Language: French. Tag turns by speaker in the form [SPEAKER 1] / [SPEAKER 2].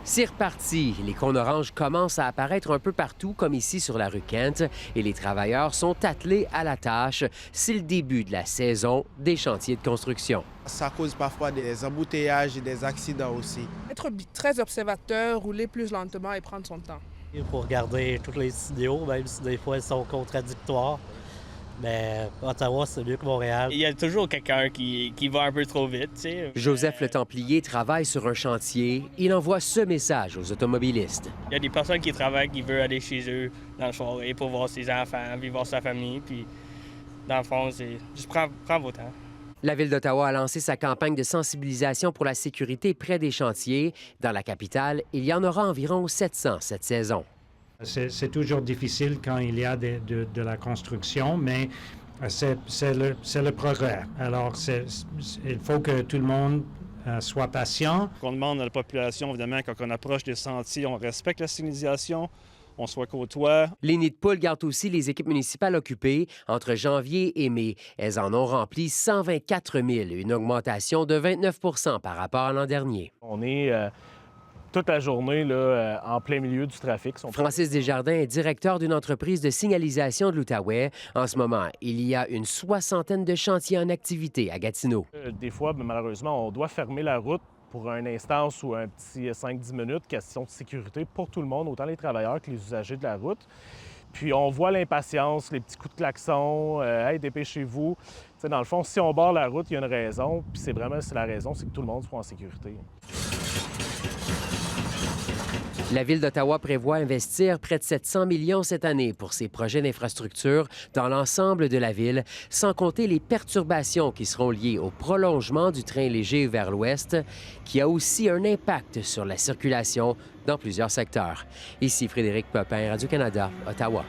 [SPEAKER 1] C'est reparti. Les cônes oranges commencent à apparaître un peu partout, comme ici sur la rue Kent, et les travailleurs sont attelés à la tâche. C'est le début de la saison des chantiers de construction.
[SPEAKER 2] Ça cause parfois des embouteillages et des accidents aussi.
[SPEAKER 3] Être très observateur, rouler plus lentement et prendre son temps.
[SPEAKER 4] Il faut regarder tous les signaux, même si des fois ils sont contradictoires. Mais Ottawa, c'est mieux que Montréal.
[SPEAKER 5] Il y a toujours quelqu'un qui va un peu trop vite, tu sais.
[SPEAKER 1] Joseph Le Templier travaille sur un chantier. Il envoie ce message aux automobilistes.
[SPEAKER 5] Il y a des personnes qui travaillent, qui veulent aller chez eux dans la soirée pour voir ses enfants, puis voir sa famille. Puis, dans le fond, c'est juste prends votre temps.
[SPEAKER 1] La Ville d'Ottawa a lancé sa campagne de sensibilisation pour la sécurité près des chantiers. Dans la capitale, il y en aura environ 700 cette saison.
[SPEAKER 6] C'est toujours difficile quand il y a de la construction, mais c'est le progrès. Alors, il faut que tout le monde soit patient.
[SPEAKER 7] On demande à la population, évidemment, quand on approche des sentiers, on respecte la signalisation, on soit côtoie.
[SPEAKER 1] Les nids de poules gardent aussi les équipes municipales occupées entre janvier et mai. Elles en ont rempli 124 000, une augmentation de 29 par rapport à l'an dernier.
[SPEAKER 8] On est toute la journée là, en plein milieu du trafic.
[SPEAKER 1] Francis Desjardins est directeur d'une entreprise de signalisation de l'Outaouais. En ce moment, il y a une 60aine de chantiers en activité à Gatineau.
[SPEAKER 8] Des fois, malheureusement, on doit fermer la route pour une instance ou un petit 5-10 minutes, question de sécurité pour tout le monde, autant les travailleurs que les usagers de la route. Puis on voit l'impatience, les petits coups de klaxon, « Hey, dépêchez-vous ». Dans le fond, si on barre la route, il y a une raison, puis c'est la raison, c'est que tout le monde soit en sécurité.
[SPEAKER 1] La Ville d'Ottawa prévoit investir près de 700 millions cette année pour ses projets d'infrastructure dans l'ensemble de la ville, sans compter les perturbations qui seront liées au prolongement du train léger vers l'ouest, qui a aussi un impact sur la circulation dans plusieurs secteurs. Ici Frédéric Pepin, Radio-Canada, Ottawa.